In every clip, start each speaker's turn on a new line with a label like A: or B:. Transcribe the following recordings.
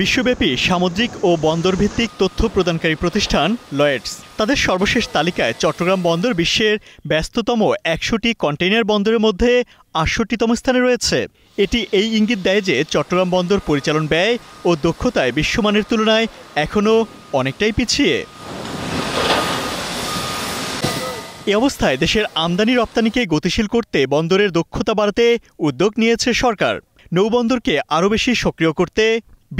A: বিশ্বব্যাপী সামুদ্রিক ও বন্দরভিত্তিক তথ্য প্রদানকারী প্রতিষ্ঠান লয়েডস তাদের সর্বশেষ তালিকায় চট্টগ্রাম বন্দর বিশ্বের ব্যস্ততম ১০০টি কন্টেইনার বন্দরের মধ্যে ৬৮তম স্থানে রয়েছে। এটি এই ইঙ্গিত দেয় যে চট্টগ্রাম বন্দর পরিচালন ব্যয় ও দক্ষতায় বিশ্বমানের তুলনায় এখনও অনেকটাই পিছিয়ে। এ অবস্থায় দেশের আমদানি রপ্তানিকে গতিশীল করতে বন্দরের দক্ষতা বাড়াতে উদ্যোগ নিয়েছে সরকার। নৌবন্দরকে আরও বেশি সক্রিয় করতে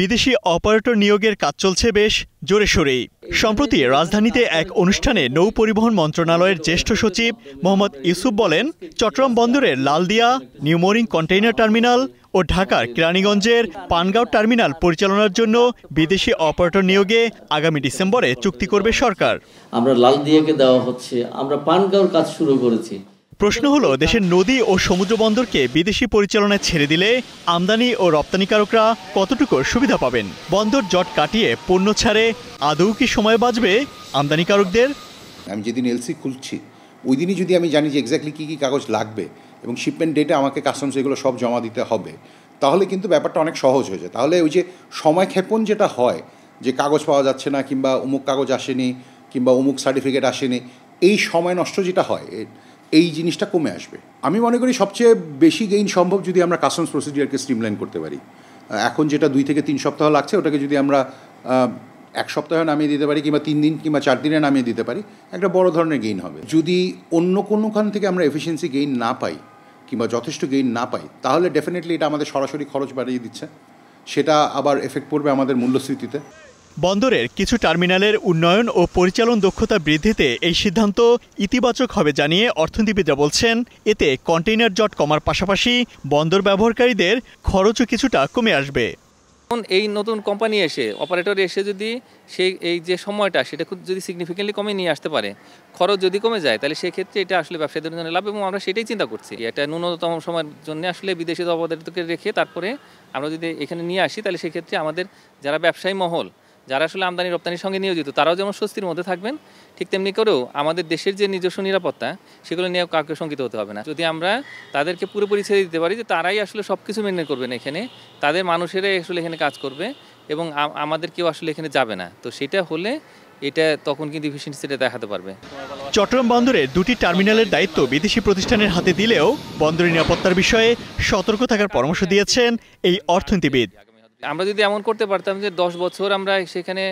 A: বিদেশি অপারেটর নিয়োগের কাজ চলছে বেশ জোরে সোরেই। সম্প্রতি রাজধানীতে এক অনুষ্ঠানে নৌ পরিবহন মন্ত্রণালয়ের জ্যেষ্ঠ সচিব মোহাম্মদ ইউসুফ বলেন, চট্টগ্রাম বন্দরের লালদিয়া, নিউমোরিং কন্টেইনার টার্মিনাল ও ঢাকার কেরানীগঞ্জের পানগাঁও টার্মিনাল পরিচালনার জন্য বিদেশি অপারেটর নিয়োগে আগামী ডিসেম্বরে চুক্তি করবে সরকার।
B: আমরা লালদিয়াকে দেওয়া হচ্ছে, আমরা পানগাঁওর কাজ শুরু করেছি।
A: প্রশ্ন হলো, দেশের নদী ও সমুদ্র বন্দরকে বিদেশি পরিচালনায় ছেড়ে দিলে আমদানি ও রপ্তানিকারকরা কতটুকু সুবিধা পাবেন? বন্দর জট কাটিয়ে পণ্য ছাড়ে আদৌ কি সময় বাঁচবে আমদানিকারকদের?
C: আমি যেদিন এলসি খুলছি ওই দিনই যদি আমি জানি যে এক্স্যাক্টলি কী কী কাগজ লাগবে এবং শিপমেন্ট ডেটে আমাকে কাস্টমস এগুলো সব জমা দিতে হবে, তাহলে কিন্তু ব্যাপারটা অনেক সহজ হয়ে যায়। তাহলে ওই যে সময় ক্ষেপণ যেটা হয়, যে কাগজ পাওয়া যাচ্ছে না, কিংবা অমুক কাগজ আসেনি, কিংবা অমুক সার্টিফিকেট আসেনি, এই সময় নষ্ট যেটা হয়, এই জিনিসটা কমে আসবে। আমি মনে করি সবচেয়ে বেশি গেইন সম্ভব যদি আমরা কাস্টমস প্রসিডিওরকে স্ট্রিমলাইন করতে পারি। এখন যেটা 2 থেকে 3 সপ্তাহ লাগছে, ওটাকে যদি আমরা 1 সপ্তাহে নামিয়ে দিতে পারি, কিংবা 3 দিন কিংবা 4 দিনে নামিয়ে দিতে পারি, একটা বড় ধরনের গেইন হবে। যদি অন্য কোনোখান থেকে আমরা এফিসিয়েন্সি গেইন না পাই কিংবা যথেষ্ট গেইন না পাই, তাহলে ডেফিনেটলি এটা আমাদের সরাসরি খরচ বাড়িয়ে দিচ্ছে, সেটা আবার এফেক্ট পড়বে আমাদের মূল্যস্ফীতিতে।
A: বন্দরের কিছু টার্মিনালের উন্নয়ন ও পরিচালন দক্ষতা বৃদ্ধিতে এই সিদ্ধান্ত ইতিবাচক হবে জানিয়ে অর্থনীতিবিদরা বলছেন, এতে কন্টেইনার জট কমার পাশাপাশি বন্দর ব্যবহারকারীদের খরচও কিছুটা কমে আসবে।
D: এই নতুন কোম্পানি এসে, অপারেটর এসে যদি এই যে সময়টা সেটা খুব যদি সিগনিফিকেন্টলি কমে নিয়ে আসতে পারে, খরচ যদি কমে যায়, তাহলে সেক্ষেত্রে এটা আসলে ব্যবসায়ীদের জন্য লাভ, এবং আমরা সেটাই চিন্তা করছি। এটা ন্যূনতম সময়ের জন্য আসলে বিদেশি অপারেটরকে রেখে তারপরে আমরা যদি এখানে নিয়ে আসি, তাহলে সেক্ষেত্রে আমাদের যারা ব্যবসায়ী মহল, যারা আসলে আমদানি রপ্তানির সঙ্গে নিয়োজিত, তারাও যেমন স্বস্তির মধ্যে থাকবেন, ঠিক তেমনি করেও আমাদের দেশের যে নিজস্ব নিরাপত্তা, সেগুলো নিয়েও কাউকে শঙ্কিত হতে হবে না। যদি আমরা তাদেরকে পুরোপুরি ছেড়ে দিতে পারি যে তারাই আসলে সব কিছু মেনটেন করবেন, এখানে তাদের মানুষেরাই আসলে এখানে কাজ করবে এবং আমাদের কেউ আসলে এখানে যাবে না, তো সেটা হলে এটা তখন কিন্তু এফিসিয়েন্সিটা দেখাতে পারবে।
A: চট্টগ্রাম বন্দরে 2টি টার্মিনালের দায়িত্ব বিদেশি প্রতিষ্ঠানের হাতে দিলেও বন্দরের নিরাপত্তার বিষয়ে সতর্ক থাকার পরামর্শ দিয়েছেন এই অর্থনীতিবিদ।
D: আমরা যদি এমন করতে পারতাম যে 10 বছর আমরা সেখানে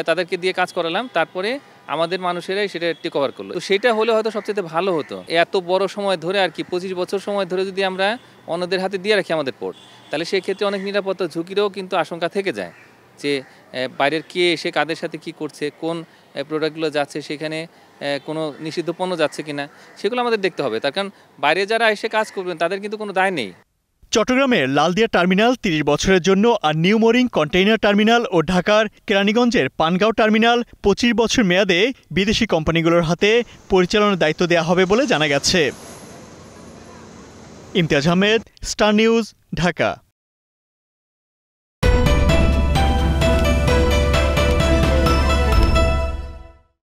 D: তাদেরকে দিয়ে কাজ করালাম, তারপরে আমাদের মানুষেরাই সেটা টেক ওভার করলো, তো সেটা হলে হয়তো সবচেয়ে ভালো হতো। এত বড় সময় ধরে আর কি 25 বছর সময় ধরে যদি আমরা অন্যদের হাতে দিয়ে রাখি আমাদের পোর্ট, তাহলে সেক্ষেত্রে অনেক নিরাপত্তা ঝুঁকিরও কিন্তু আশঙ্কা থেকে যায়, যে বাইরের কে এসে কাদের সাথে কি করছে, কোন প্রোডাক্টগুলো যাচ্ছে, সেখানে কোনো নিষিদ্ধ পণ্য যাচ্ছে কিনা, সেগুলো আমাদের দেখতে হবে। তার কারণ বাইরে যারা এসে কাজ করবেন তাদের কিন্তু কোনো দায় নেই।
A: চট্টগ্রামের লালদিয়া টার্মিনাল 30 বছরের জন্য, আর নিউমোরিং কন্টেইনার টার্মিনাল ও ঢাকার কেরানীগঞ্জের পানগাঁও টার্মিনাল 25 বছর মেয়াদে বিদেশি কোম্পানিগুলোর হাতে পরিচালনার দায়িত্ব দেওয়া হবে বলে জানা গেছে। Imtiaz Ahmed, star news, Dhaka.